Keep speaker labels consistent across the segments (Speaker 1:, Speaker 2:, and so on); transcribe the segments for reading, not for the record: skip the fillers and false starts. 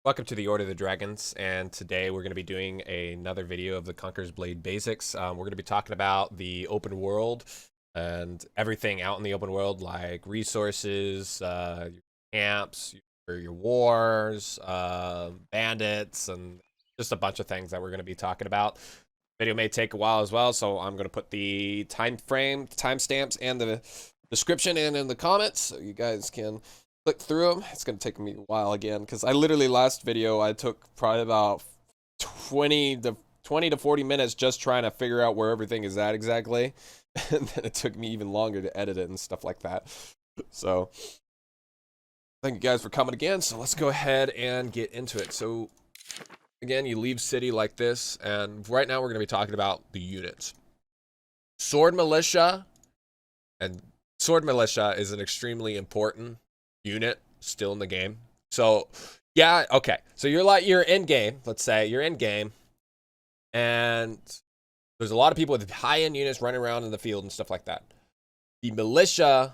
Speaker 1: Welcome to the Order of the Dragons, and today we're going to be doing another video of the Conqueror's Blade basics. We're going to be talking about the open world and everything out in the open world, like resources, your camps, your wars, bandits, and just a bunch of things that we're going to be talking about. Video may take a while as well, so I'm going to put the timestamps, and the description in the comments so you guys can click through them. It's going to take me a while again because I literally last video I took probably about 20 to 40 minutes just trying to figure out where everything is at exactly, and then it took me even longer to edit it and stuff like that. So thank you guys for coming again. So let's go ahead and get into it. So again, you leave city like this, and right now we're going to be talking about the units. Sword Militia, and Sword Militia is an extremely important unit still in the game. So yeah, okay, so you're in game, let's say you're in game, and there's a lot of people with high-end units running around in the field and stuff like that. The militia,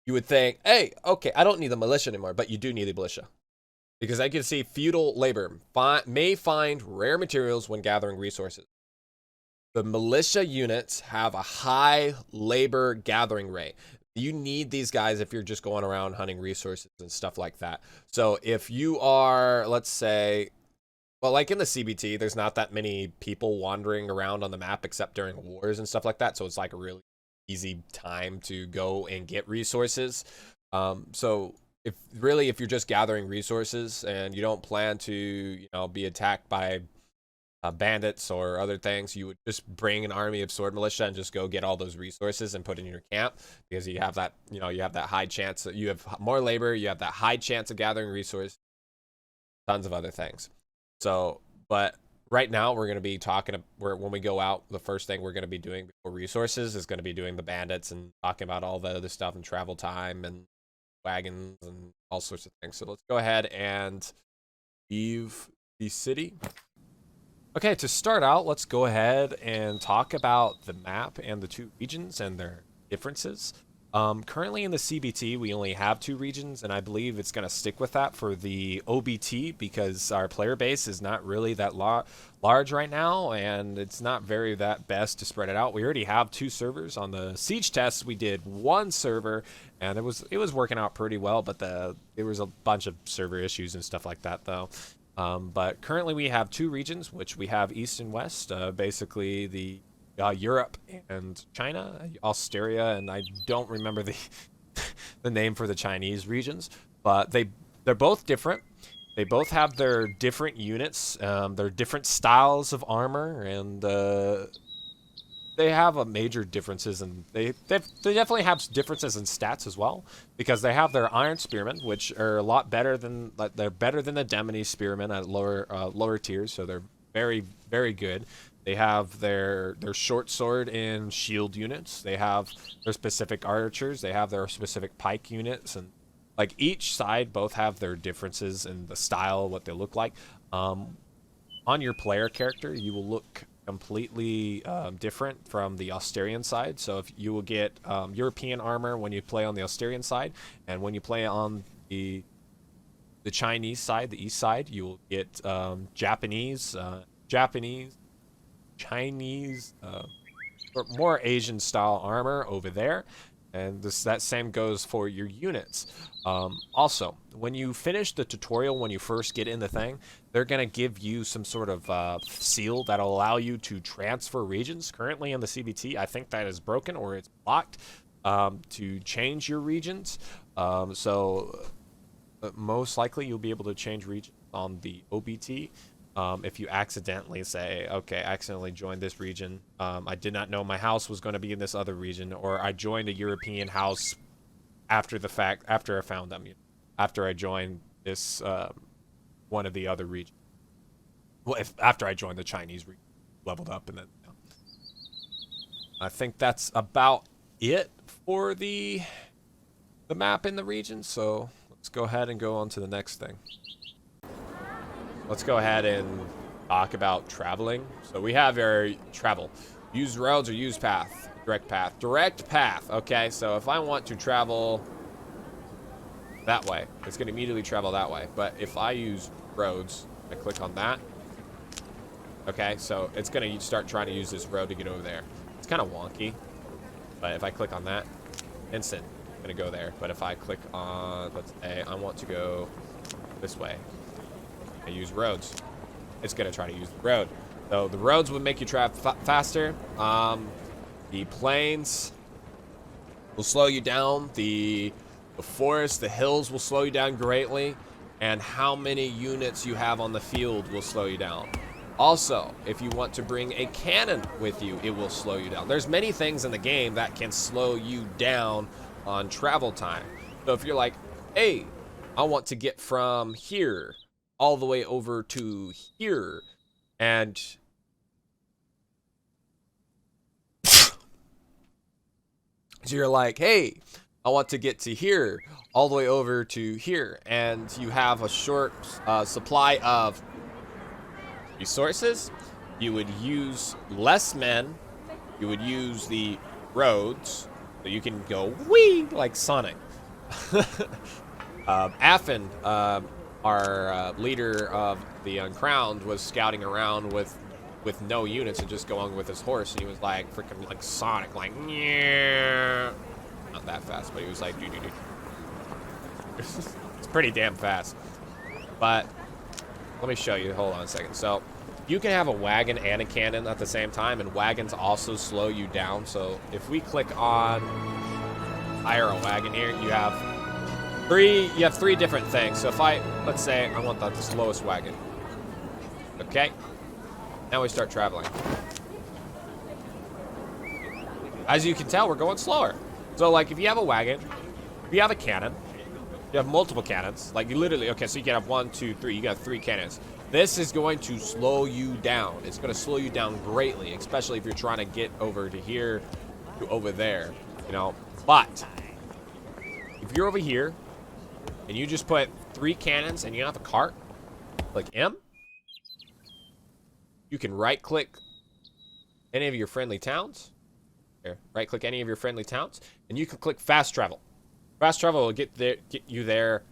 Speaker 1: you would think, hey, okay, I don't need the militia anymore, but you do need the militia, because I can see feudal labor may find rare materials when gathering resources. The militia units have a high labor gathering rate. You need these guys if you're just going around hunting resources and stuff like that. So if you are, let's say, well, like in the CBT, there's not that many people wandering around on the map except during wars and stuff like that. So it's like a really easy time to go and get resources. So if you're just gathering resources and you don't plan to, be attacked by bandits or other things, you would just bring an army of sword militia and just go get all those resources and put in your camp, because you have that, you have that high chance that you have more labor, you have that high chance of gathering resources, tons of other things. So, but right now we're going to be talking, when we go out, the first thing we're going to be doing before resources is going to be doing the bandits and talking about all the other stuff and travel time and wagons and all sorts of things. So let's go ahead and leave the city. Okay, to start out, let's go ahead and talk about the map and the two regions and their differences. Currently in the CBT, we only have two regions, and I believe it's going to stick with that for the OBT because our player base is not really that large right now, and it's not very that best to spread it out. We already have two servers. On the Siege test, we did one server, and it was working out pretty well, but there was a bunch of server issues and stuff like that, though. But currently we have two regions, which we have East and West, basically the Europe and China, Australia, and I don't remember the the name for the Chinese regions, but they're both different. They both have their different units, their different styles of armor, and they have a major differences, and they definitely have differences in stats as well, because they have their iron spearmen, which are a lot better than the Demone spearmen at lower tiers, so they're very, very good. They have their short sword and shield units. They have their specific archers. They have their specific pike units, and like each side both have their differences in the style, what they look like. On your player character, you will look completely different from the Australian side. So if you will get European armor when you play on the Australian side, and when you play on the Chinese side, the east side, you will get Chinese, or more Asian style armor over there, and that same goes for your units. Also, when you finish the tutorial, when you first get in the thing, they're going to give you some sort of seal that'll allow you to transfer regions. Currently in the CBT, I think that is broken or it's blocked to change your regions. So most likely you'll be able to change regions on the OBT. If you accidentally say, okay, I accidentally joined this region, I did not know my house was going to be in this other region, or I joined a European house after the fact, after I found them, after I joined this one of the other regions. Well, after I joined the Chinese region, leveled up, and then I think that's about it for the map in the region. So let's go ahead and go on to the next thing. Let's go ahead and talk about traveling. So we have our travel. Use roads or use path. Direct path. Direct path. Okay, so if I want to travel that way. It's going to immediately travel that way. But if I use roads, I click on that. Okay, so it's going to start trying to use this road to get over there. It's kind of wonky. But if I click on that, instant, I'm going to go there. But if I click on, let's say, I want to go this way. I use roads. It's going to try to use the road. So the roads would make you travel faster. The plains will slow you down. The forest, the hills will slow you down greatly. And how many units you have on the field will slow you down. Also, if you want to bring a cannon with you, it will slow you down. There's many things in the game that can slow you down on travel time. So if you're like, hey, I want to get from here all the way over to here, and so you're like, hey, I want to get to here all the way over to here, and you have a short supply of resources, you would use less men, you would use the roads, so you can go whee like Sonic. Affin, our leader of the Uncrowned, was scouting around with no units and just going with his horse, and he was like freaking like Sonic, like yeah, not that fast, but he was like doo doo doo. It's pretty damn fast. But let me show you. Hold on a second. So you can have a wagon and a cannon at the same time, and wagons also slow you down. So if we click on hire a wagon here, you have three different things. So if let's say I want the slowest wagon. Okay. Now we start traveling. As you can tell, we're going slower. So like if you have a wagon, if you have a cannon, you have multiple cannons. Like you literally, okay, so you can have 1, 2, 3. You got 3 cannons. This is going to slow you down. It's going to slow you down greatly, especially if you're trying to get over to here, to over there, you know. But if you're over here and you just put 3 cannons and you have a cart, like M, you can right-click any of your friendly towns. Here, right-click any of your friendly towns, and you can click fast travel. Fast travel will get you there.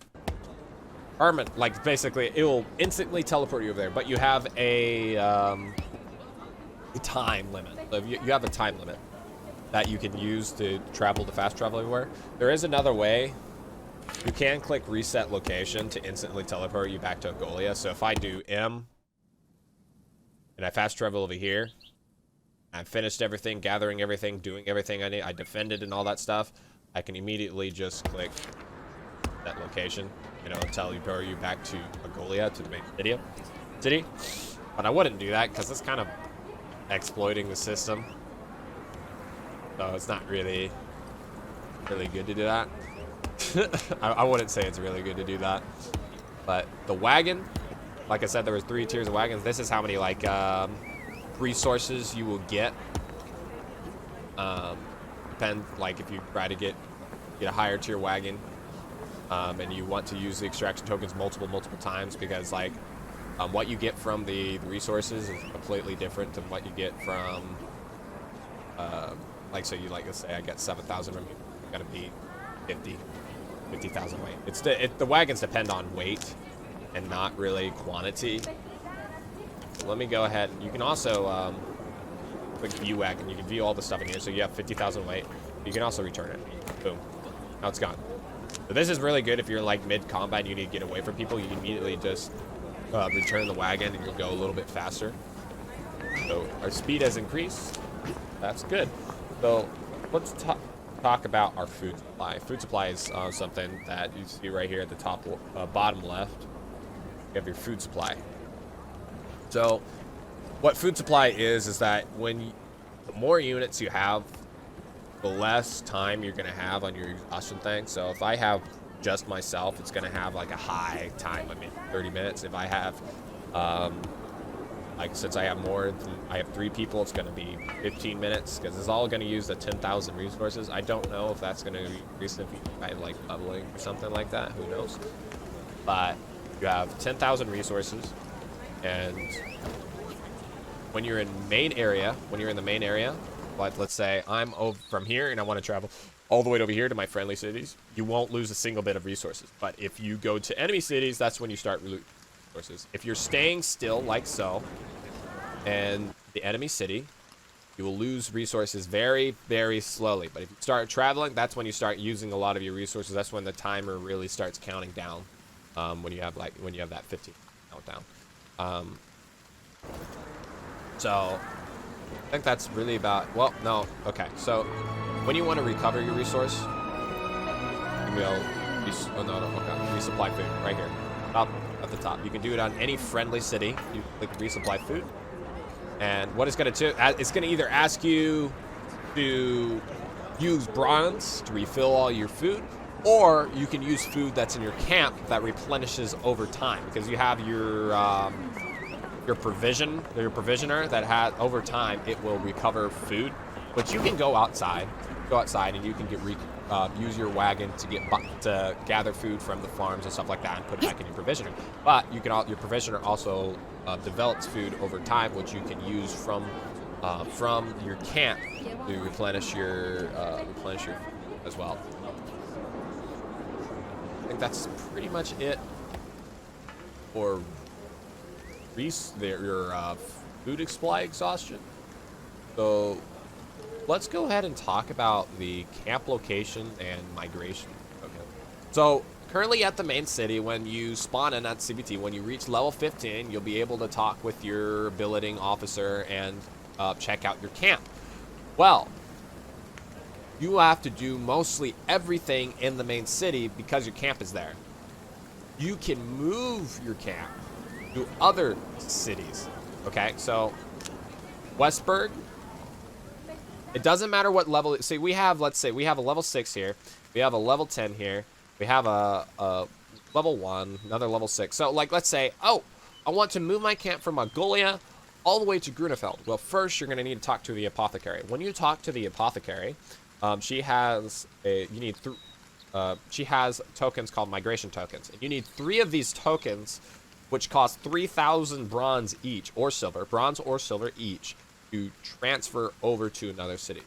Speaker 1: Like basically, it will instantly teleport you over there. But you have a time limit. So you have a time limit that you can use to travel to fast travel everywhere. There is another way. You can click reset location to instantly teleport you back to Agolia. So if I do M and I fast travel over here, I've finished everything, gathering everything, doing everything I need. I defended and all that stuff. I can immediately just click that location, you know, teleport you back to Agolia, to the main city. But I wouldn't do that because it's kind of exploiting the system. So it's not really good to do that. I wouldn't say it's really good to do that. But the wagon, like I said, there was 3 tiers of wagons. This is how many like resources you will get. Depends, like if you try to get a higher tier wagon, and you want to use the extraction tokens multiple times, because like what you get from the resources is completely different than what you get from like, so you, like, let's say I get 7,000 from you, gotta be 50,000 weight. The wagons depend on weight and not really quantity. So let me go ahead. You can also click view wagon. You can view all the stuff in here. So you have 50,000 weight. You can also return it. Boom. Now it's gone. So this is really good if you're like mid-combat and you need to get away from people. You can immediately just return the wagon and you'll go a little bit faster. So our speed has increased. That's good. So let's talk about our food supply. Food supply is something that you see right here at the top bottom left. You have your food supply. So what food supply is that when the more units you have, the less time you're going to have on your exhaustion thing. So if I have just myself, it's going to have like a high time limit, 30 minutes. If I have, like since I have I have 3 people, it's going to be 15 minutes, because it's all going to use the 10,000 resources. I don't know if that's going to increase if I like leveling or something like that. Who knows? But you have 10,000 resources, and when you're in the main area, like let's say I'm over from here and I want to travel all the way over here to my friendly cities, you won't lose a single bit of resources. But if you go to enemy cities, that's when you start losing resources. If you're staying still like so, and the enemy city, you will lose resources very, very slowly. But if you start traveling, that's when you start using a lot of your resources. That's when the timer really starts counting down. When you have that 15 countdown. So I think that's really about. Well, no, okay. So when you want to recover your resource, you will. Oh no, okay. Resupply food right here, up at the top. You can do it on any friendly city. You click resupply food. And what it's going to do, it's going to either ask you to use bronze to refill all your food, or you can use food that's in your camp that replenishes over time, because you have your provisioner that has over time it will recover food. But you can go outside and you can get use your wagon to gather food from the farms and stuff like that and put it back in your provisioner. But you can your provisioner also develops food over time, which you can use from your camp to replenish your food as well. I think that's pretty much it for your food supply exhaustion. So let's go ahead and talk about the camp location and migration. Okay. So currently at the main city, when you spawn in at CBT, when you reach level 15, you'll be able to talk with your billeting officer and check out your camp. Well, you have to do mostly everything in the main city because your camp is there. You can move your camp to other cities. Okay, so Westburg, it doesn't matter what level. See, let's say we have a level 6 here. We have a level 10 here. We have a level 1, another level 6. So, like, let's say, oh, I want to move my camp from Mongolia all the way to Grunefeld. Well, first, you're going to need to talk to the apothecary. When you talk to the apothecary, she has tokens called migration tokens. And you need 3 of these tokens, which cost 3,000 bronze each, or silver, bronze or silver each, to transfer over to another city.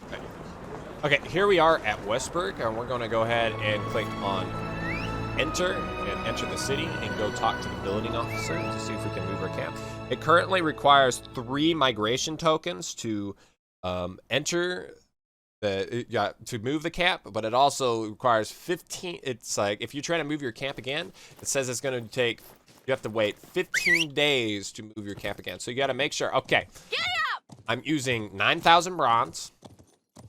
Speaker 1: Okay, here we are at Westburg, and we're going to go ahead and click on enter and enter the city and go talk to the building officer to see if we can move our camp. It currently requires 3 migration tokens to enter to move the camp, but it also requires 15. It's like if you try to move your camp again, it says it's going to take. You have to wait 15 days to move your camp again. So you got to make sure. Okay. Get up! I'm using 9,000 bronze.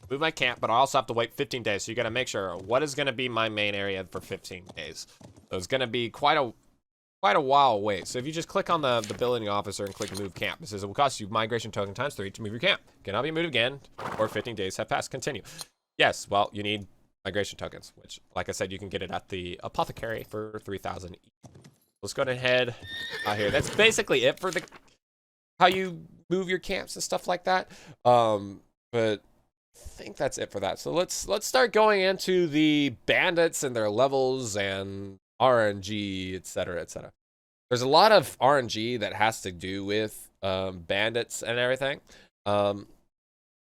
Speaker 1: Move my camp, but I also have to wait 15 days. So you got to make sure what is going to be my main area for 15 days. So it's going to be quite a while wait. So if you just click on the building officer and click move camp, it says it will cost you migration token times 3 to move your camp. Cannot be moved again, or 15 days have passed. Continue. Yes, well, you need migration tokens, which, like I said, you can get it at the apothecary for 3,000 each. Let's go ahead here. That's basically it for how you move your camps and stuff like that. But I think that's it for that. So let's start going into the bandits and their levels and RNG, etc., etc. There's a lot of RNG that has to do with bandits and everything.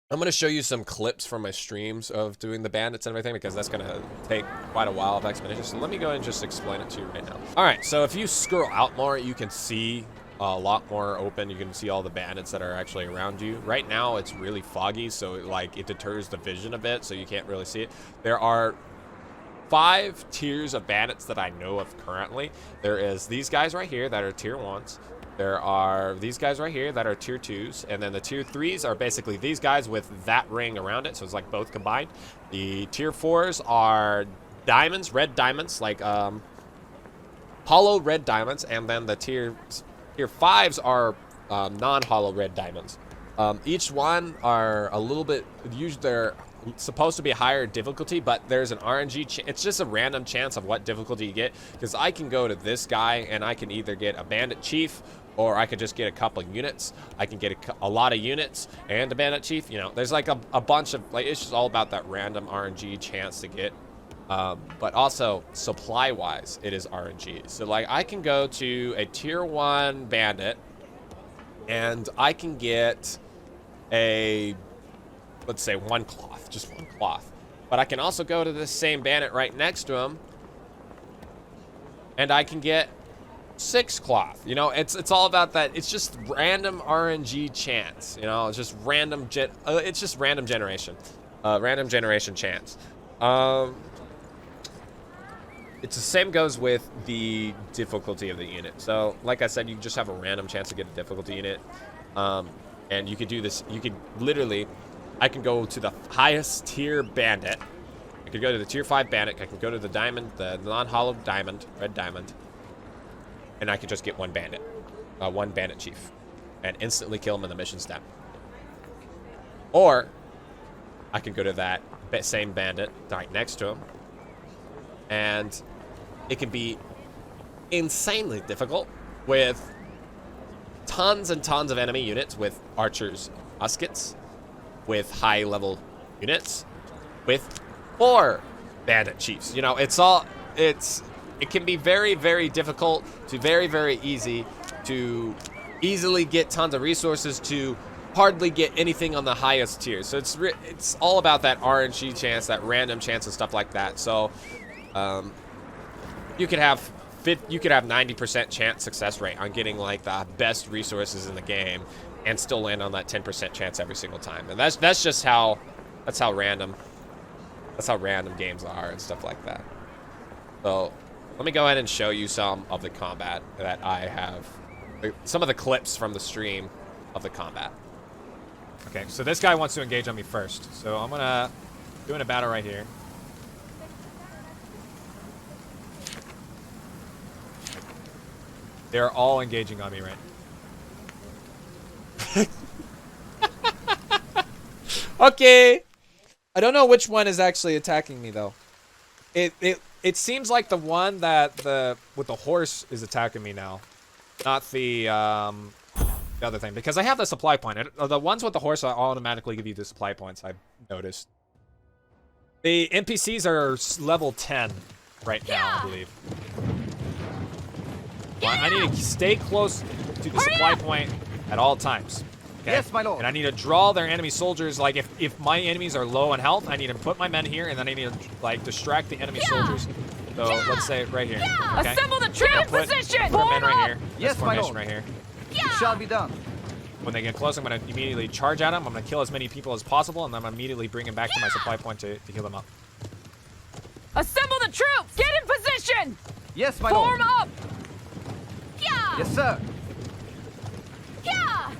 Speaker 1: I'm going to show you some clips from my streams of doing the bandits and everything, because that's going to take quite a while of explanation. So let me go and just explain it to you right now. All right, so if you scroll out more, you can see a lot more open. You can see all the bandits that are actually around you. Right now, it's really foggy, so it deters the vision a bit, so you can't really see it. There are 5 tiers of bandits that I know of currently. There is these guys right here that are tier 1s. There are these guys right here that are tier 2s, and then the tier 3s are basically these guys with that ring around it, so it's like both combined. The tier 4s are diamonds, red diamonds, like hollow red diamonds, and then the tier 5s are non-hollow red diamonds. Each one are a little bit, usually they're supposed to be higher difficulty, but there's an RNG it's just a random chance of what difficulty you get, because I can go to this guy and I can either get a bandit chief, or I could just get a couple units. I can get a lot of units and a bandit chief. You know, there's like a bunch of, like, it's just all about that random RNG chance to get. But also supply wise, it is RNG. So like I can go to a tier 1 bandit and I can get a, let's say, 1 cloth, just 1 cloth. But I can also go to this same bandit right next to him, and I can get 6 cloth. You know, it's all about that. It's just random RNG chance. You know, it's just random it's just random generation, random generation chance. It's the same goes with the difficulty of the unit. So, like I said, you just have a random chance to get a difficulty unit, and you could do this. You could literally, I can go to the highest tier bandit. I could go to the tier 5 bandit. I can go to the diamond, the non-hollow diamond, red diamond, and I could just get one bandit chief, and instantly kill him in the mission step. Or I can go to that same bandit right next to him, and it can be insanely difficult with tons and tons of enemy units, with archers, muskets, with high level units, with 4 bandit chiefs. You know, it can be very, very difficult to very, very easy, to easily get tons of resources, to hardly get anything on the highest tier. So it's all about that RNG chance, that random chance and stuff like that. So you could have 90% chance success rate on getting like the best resources in the game, and still land on that 10% chance every single time. And that's just how random games are and stuff like that. So let me go ahead and show you some of the combat that I have, some of the clips from the stream of the combat.
Speaker 2: Okay, so this guy wants to engage on me first, so I'm gonna doing a battle right here. They're all engaging on me right.
Speaker 3: Okay. I don't know which one is actually attacking me though.
Speaker 2: It seems like the one that with the horse is attacking me now, not the other thing, because I have the supply point. The ones with the horse automatically give you the supply points, I've noticed. The NPCs are level 10 right now, I believe. Well, I need to stay close to the supply point at all times. Okay?
Speaker 4: Yes, my lord.
Speaker 2: And I need to draw their enemy soldiers. Like, if my enemies are low on health, I need to put my men here, and then I need to, like, distract the enemy soldiers. So, let's say right here. Okay?
Speaker 5: Assemble the troop position!
Speaker 2: Put my men right here.
Speaker 4: Yes,
Speaker 2: this
Speaker 4: my
Speaker 2: formation
Speaker 4: lord.
Speaker 2: right here.
Speaker 4: It shall be done.
Speaker 2: When they get close, I'm going to immediately charge at them. I'm going to kill as many people as possible, and then I'm going to immediately bring them back to my supply point to heal them up.
Speaker 5: Assemble the troops! Get in position!
Speaker 4: Yes, my
Speaker 5: Form
Speaker 4: lord.
Speaker 5: up! Yeah!
Speaker 4: Yes, sir.
Speaker 5: Yeah!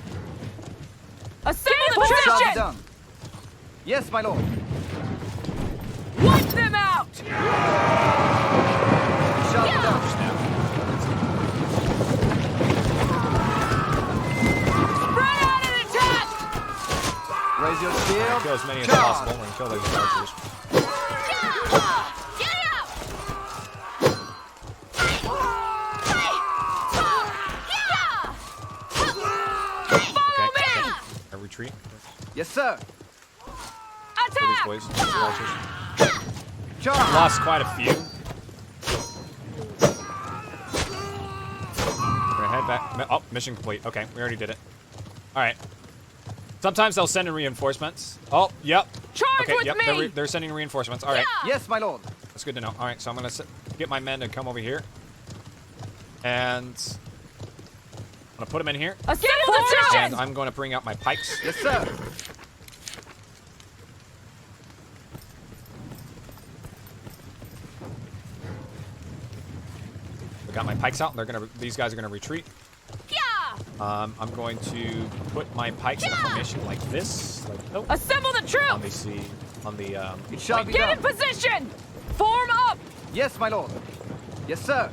Speaker 5: Assemble the
Speaker 4: It shall be
Speaker 5: position!
Speaker 4: done. Yes, my lord.
Speaker 5: Wipe them out!
Speaker 4: It shall be done.
Speaker 5: Spread out and attack!
Speaker 4: Raise your shield.
Speaker 2: Kill as many as
Speaker 4: Charge.
Speaker 2: possible. We're going to kill those archers.
Speaker 5: Get up!
Speaker 2: Okay. I retreat.
Speaker 4: Yes, sir.
Speaker 2: Kill these
Speaker 5: Attack!
Speaker 2: boys. These archers.
Speaker 4: Charge.
Speaker 2: Lost quite a few. We're gonna head back. Oh, mission complete. Okay, we already did it. All right. Sometimes they'll send in reinforcements. Oh, yep.
Speaker 5: Charge
Speaker 2: Okay,
Speaker 5: with
Speaker 2: yep.
Speaker 5: me!
Speaker 2: They're sending reinforcements. All right.
Speaker 4: Yes, my lord.
Speaker 2: That's good to know. All right, so I'm gonna get my men to come over here, and I'm gonna put them in here,
Speaker 5: Assemble the
Speaker 2: and
Speaker 5: position!
Speaker 2: I'm going to bring out my pikes.
Speaker 4: Yes, sir.
Speaker 2: I got my pikes out, and these guys are gonna retreat.
Speaker 5: Yeah!
Speaker 2: I'm going to put my pikes in a formation like this, like
Speaker 5: Assemble the
Speaker 2: on
Speaker 5: troops!
Speaker 2: the
Speaker 4: It shall be
Speaker 5: Get in
Speaker 4: done.
Speaker 5: position! Form up!
Speaker 4: Yes, my lord. Yes, sir.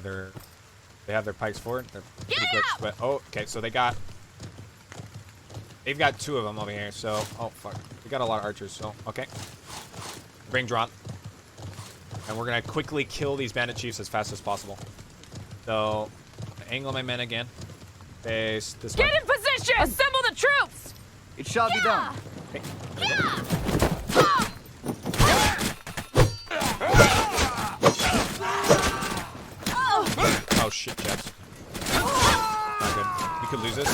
Speaker 2: yeah, they have their pikes forward. They're pretty
Speaker 5: Yeah!
Speaker 2: quick, but okay, so they've got 2 of them over here. So fuck, we got a lot of archers. So okay, bring drop, and we're gonna quickly kill these bandit chiefs as fast as possible. So angle my men again. Face this way.
Speaker 5: Get in position! Assemble the troops!
Speaker 4: It shall be done.
Speaker 2: Okay. Oh shit, Jets. Not good. You could lose this.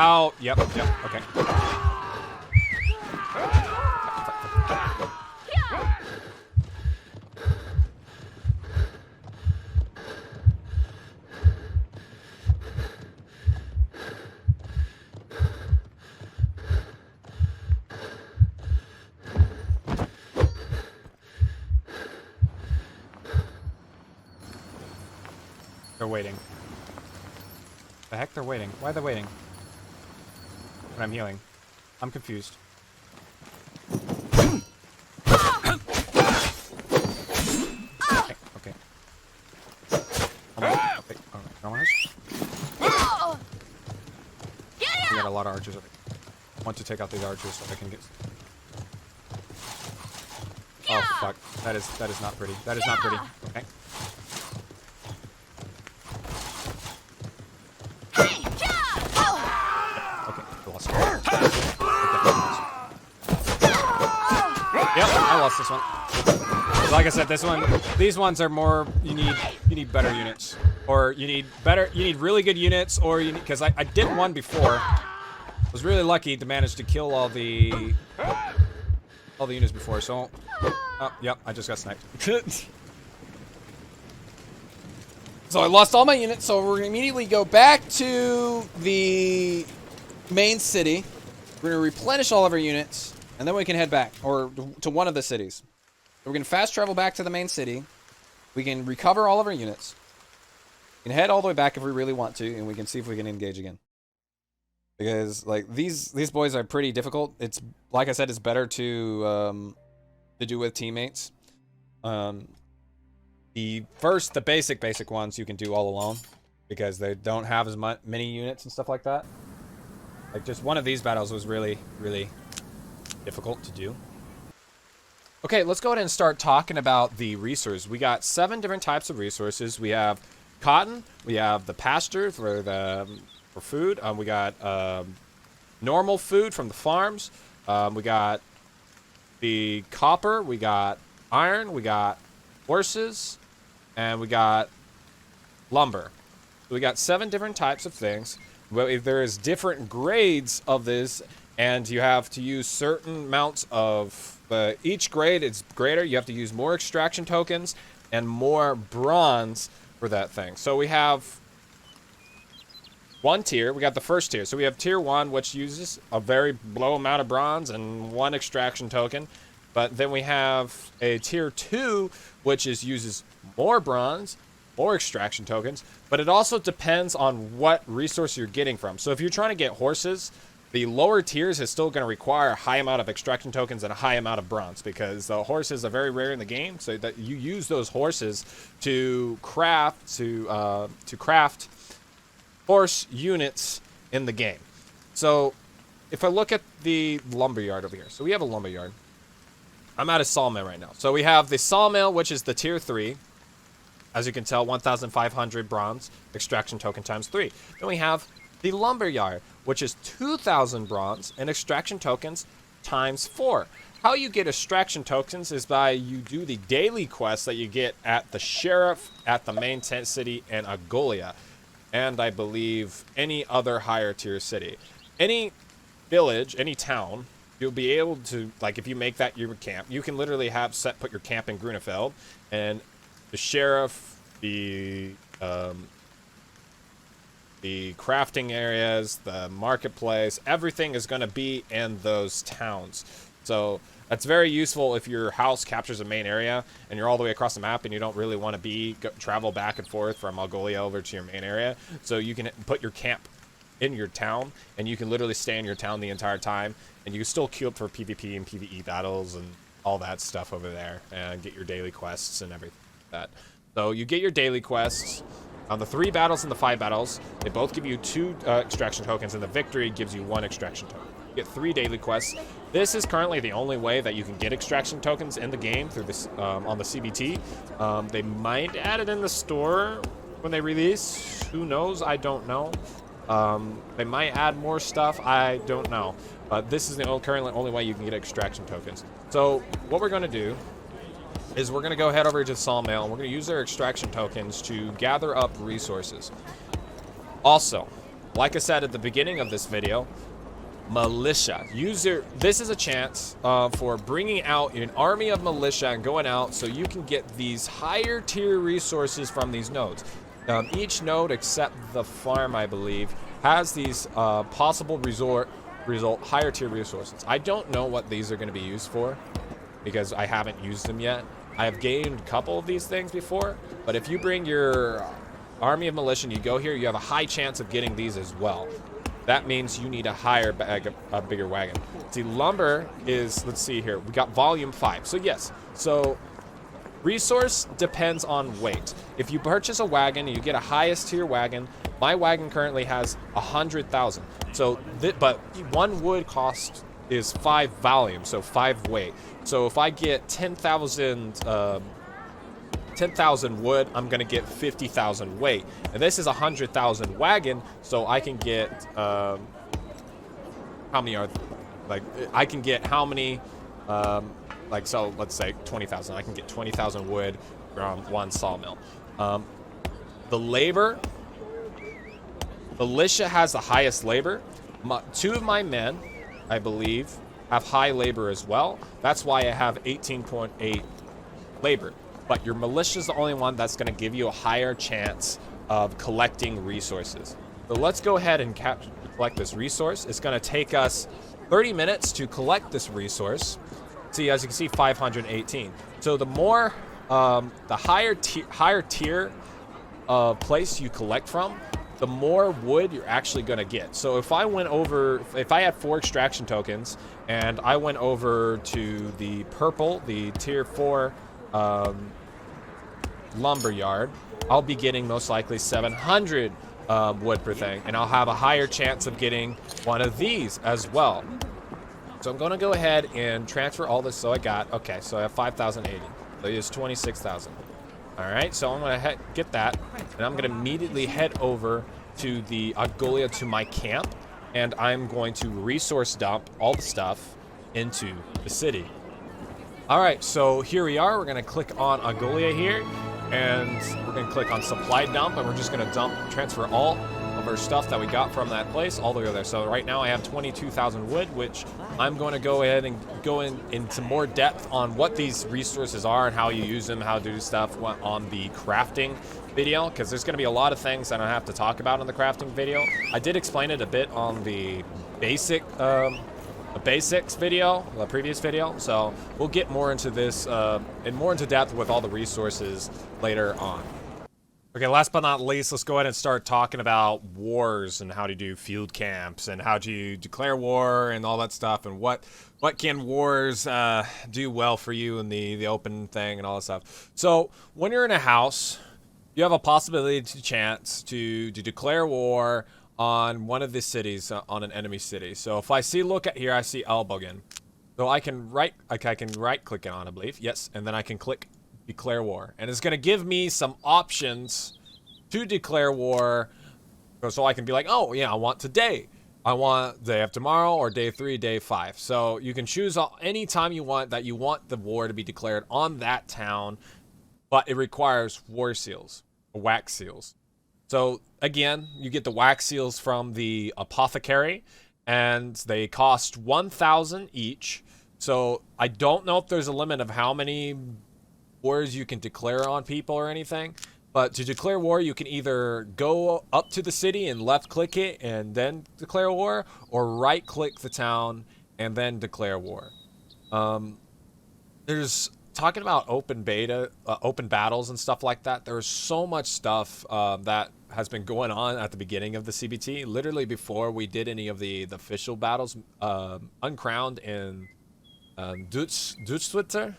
Speaker 2: Ow. Yep. Okay. They're waiting. The heck, they're waiting. Why are they waiting? When I'm healing. I'm confused. Okay. Okay. Okay. Alright. We got a lot of archers. I want to take out these archers so I can get. Oh fuck! That is not pretty. That is not pretty. Okay. Yep, I lost this one. Like I said, these ones are more. You need better units, or you need really good units, or you need, because I did one before. I was really lucky to manage to kill all the units before. So, oh, yep, I just got sniped.
Speaker 3: So I lost all my units, so we're gonna immediately go back to the main city. We're gonna replenish all of our units, and then we can head back, or to one of the cities. We're gonna fast travel back to the main city. We can recover all of our units. We can head all the way back if we really want to, and we can see if we can engage again. Because like these boys are pretty difficult. It's like I said, it's better to do with teammates. The basic ones you can do all alone because they don't have as many units and stuff like that. Like just one of these battles was really difficult to do. Okay, let's go ahead and start talking about the resources. We got 7 different types of resources. We have cotton. We have the pasture for food. We got normal food from the farms. We got the copper. We got iron. We got horses, and we got lumber. So we got 7 different types of things. But if there is different grades of this, and you have to use certain amounts of each grade is greater. You have to use more extraction tokens and more bronze for that thing. So we have one tier. We got the first tier. So we have tier 1, which uses a very low amount of bronze and 1 extraction token. But then we have a tier 2, which uses more bronze, more extraction tokens. But it also depends on what resource you're getting from. So if you're trying to get horses, the lower tiers is still going to require a high amount of extraction tokens and a high amount of bronze, because the horses are very rare in the game. So that you use those horses to craft horse units in the game. So if I look at the lumberyard over here, so we have a lumberyard. I'm at a sawmill right now. So we have the sawmill, which is the tier 3. As you can tell, 1,500 bronze, extraction token times 3. Then we have the lumberyard, which is 2,000 bronze and extraction tokens times 4. How you get extraction tokens is by you do the daily quests that you get at the sheriff, at the main tent city, and Agolia. And I believe any other higher tier city. Any village, any town, you'll be able to, like if you make that your camp, you can literally put your camp in Grunefeld, and the sheriff, the crafting areas, the marketplace, everything is going to be in those towns. So that's very useful if your house captures a main area and you're all the way across the map and you don't really want to travel back and forth from Algolia over to your main area. So you can put your camp in your town, and you can literally stay in your town the entire time, and you can still queue up for PvP and PvE battles and all that stuff over there, and get your daily quests and everything like that. So you get your daily quests. On the 3 battles and the 5 battles, they both give you 2 extraction tokens, and the victory gives you 1 extraction token. You get 3 daily quests. This is currently the only way that you can get extraction tokens in the game through this on the CBT. They might add it in the store when they release. Who knows? I don't know. They might add more stuff. I don't know. But this is the currently only way you can get extraction tokens. So what we're going to do is we're going to go head over to the sawmill, and we're going to use our extraction tokens to gather up resources. Also, like I said at the beginning of this video, militia. This is a chance for bringing out an army of militia and going out so you can get these higher tier resources from these nodes. Each node except the farm, I believe, has these possible higher tier resources. I don't know what these are going to be used for because I haven't used them yet. I have gained a couple of these things before, but if you bring your army of militia and you go here, you have a high chance of getting these as well. That means you need a bigger wagon. See, lumber is, let's see here, we got volume 5. So yes, so resource depends on weight. If you purchase a wagon and you get a highest tier wagon, my wagon currently has 100,000. So, but one wood cost is 5 volume, so 5 weight. So if I get 10,000 wood, I'm gonna get 50,000 weight. And this is 100,000 wagon, so I can get how many are like I can get how many like, so let's say 20,000. I can get 20,000 wood from one sawmill. The labor, militia has the highest labor. 2 of my men, I believe, have high labor as well. That's why I have 18.8 labor. But your militia is the only one that's going to give you a higher chance of collecting resources. So let's go ahead and collect this resource. It's going to take us 30 minutes to collect this resource. See, as you can see, 518. So the more, the higher tier place you collect from, the more wood you're actually going to get. So if I had 4 extraction tokens and I went over to the purple, the tier 4 lumber yard, I'll be getting most likely 700 wood per thing, and I'll have a higher chance of getting one of these as well. So I'm going to go ahead and transfer all this. So I got, okay, so I have 5,080. So it's 26,000. All right, so I'm going to get that, and I'm going to immediately head over to the Agolia, to my camp, and I'm going to resource dump all the stuff into the city. All right, so here we are. We're going to click on Agolia here, and we're going to click on supply dump, and we're just going to transfer all of our stuff that we got from that place all the way there. So right now I have 22,000 wood, which I'm going to go ahead and go into more depth on what these resources are and how you use them, how to do stuff on the crafting video, because there's going to be a lot of things I don't have to talk about in the crafting video. I did explain it a bit on the basics video, the previous video, so we'll get more into this and more into depth with all the resources later on. Okay, last but not least, let's go ahead and start talking about wars and how to do field camps and how to declare war and all that stuff, and what can wars do well for you in the open thing and all that stuff. So when you're in a house, you have a possibility to chance to declare war on one of the cities, on an enemy city. So if I look at here, I see Elbogen. So I can right click it on, I believe. Yes, and then I can click declare war. And it's going to give me some options to declare war. So I can be like, oh yeah, I want today. I want day after tomorrow, or day 3, day 5. So you can choose any time you want that you want the war to be declared on that town, but it requires war seals, or wax seals. So again, you get the wax seals from the apothecary, and they cost 1,000 each. So I don't know if there's a limit of how many wars you can declare on people or anything, but to declare war, you can either go up to the city and left click it and then declare war, or right click the town and then declare war. There's talking about open beta, open battles and stuff like that. There's so much stuff that has been going on at the beginning of the CBT, literally before we did any of the official battles. Uncrowned and Dutzlitter,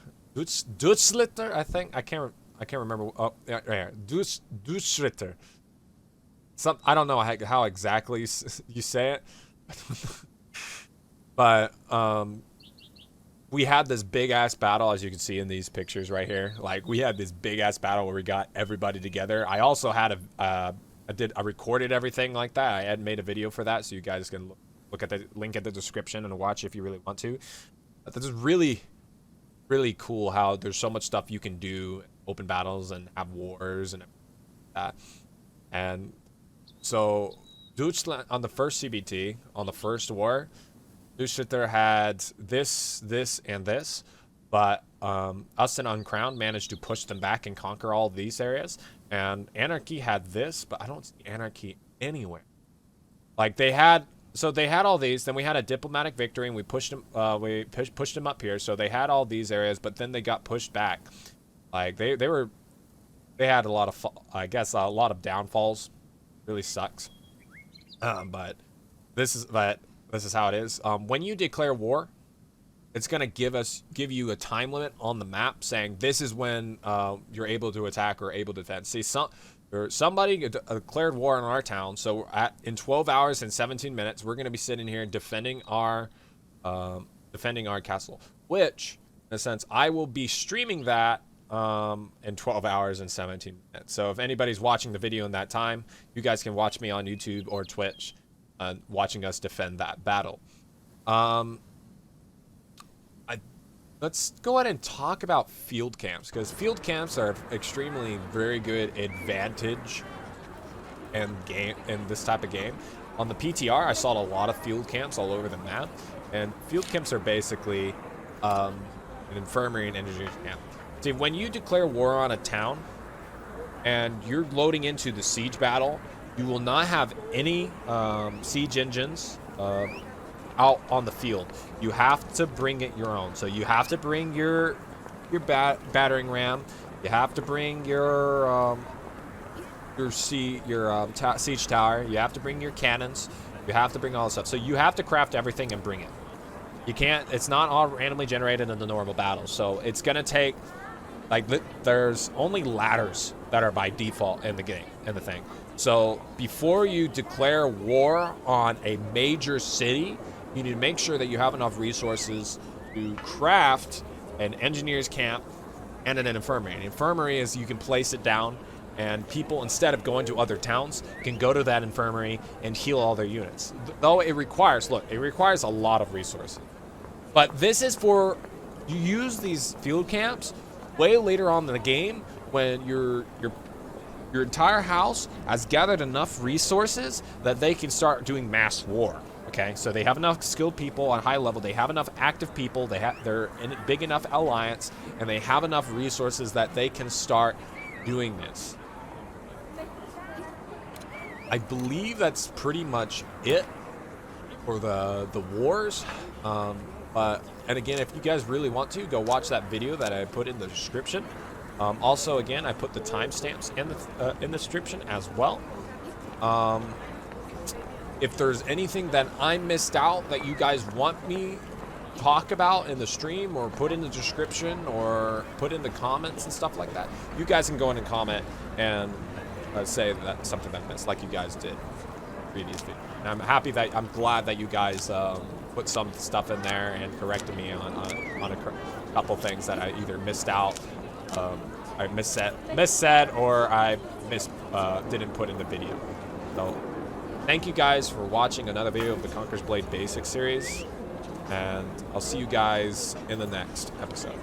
Speaker 3: I think. I can't remember. Oh, yeah, Dutzlitter. I don't know how exactly you say it, but we had this big ass battle, as you can see in these pictures right here. Like, we had this big ass battle where we got everybody together. I also had I recorded everything like that. I had made a video for that, so you guys can look at the link in the description and watch if you really want to. But this is really cool how there's so much stuff you can do, open battles and have wars and that. And so Deutschland on the first CBT, on the first war, Deutschland had this, and this, but us and Uncrowned managed to push them back and conquer all of these areas. And Anarchy had this, but I don't see Anarchy anywhere. Like they had all these. Then we had a diplomatic victory, and we pushed them. We pushed them up here. So they had all these areas, but then they got pushed back. Like they had a lot of, I guess, a lot of downfalls. Really sucks. But this is how it is. When you declare war, it's gonna give you a time limit on the map saying this is when you're able to attack or able to defend. See, somebody declared war on our town, so in 12 hours and 17 minutes, we're gonna be sitting here defending our castle. Which, in a sense, I will be streaming that in 12 hours and 17 minutes. So if anybody's watching the video in that time, you guys can watch me on YouTube or Twitch, watching us defend that battle. Let's go ahead and talk about field camps, because field camps are extremely very good advantage in this type of game. On the PTR, I saw a lot of field camps all over the map, and field camps are basically an infirmary and engineering camp. See, when you declare war on a town and you're loading into the siege battle, you will not have any siege engines out on the field. You have to bring it your own. So you have to bring your battering ram. You have to bring your siege tower. You have to bring your cannons. You have to bring all this stuff. So you have to craft everything and bring it. You can't. It's not all randomly generated in the normal battle. So it's gonna take. Like, there's only ladders that are by default in the game, in the thing. So before you declare war on a major city, you need to make sure that you have enough resources to craft an engineer's camp and an infirmary. An infirmary is you can place it down, and people, instead of going to other towns, can go to that infirmary and heal all their units. Though it requires a lot of resources. But this is for, you use these field camps way later on in the game when your entire house has gathered enough resources that they can start doing mass war. Okay, so they have enough skilled people on high level, they have enough active people, they're in a big enough alliance, and they have enough resources that they can start doing this. I believe that's pretty much it for the wars. And again, if you guys really want to, go watch that video that I put in the description. Also, again, I put the timestamps in the description as well. If there's anything that I missed out that you guys want me to talk about in the stream or put in the description or put in the comments and stuff like that, you guys can go in and comment and say that that's something that I missed, like you guys did in the previous video. And I'm glad that you guys put some stuff in there and corrected me on a couple things that I either missed out, I missaid, or I didn't put in the video. So thank you guys for watching another video of the Conqueror's Blade Basics series, and I'll see you guys in the next episode.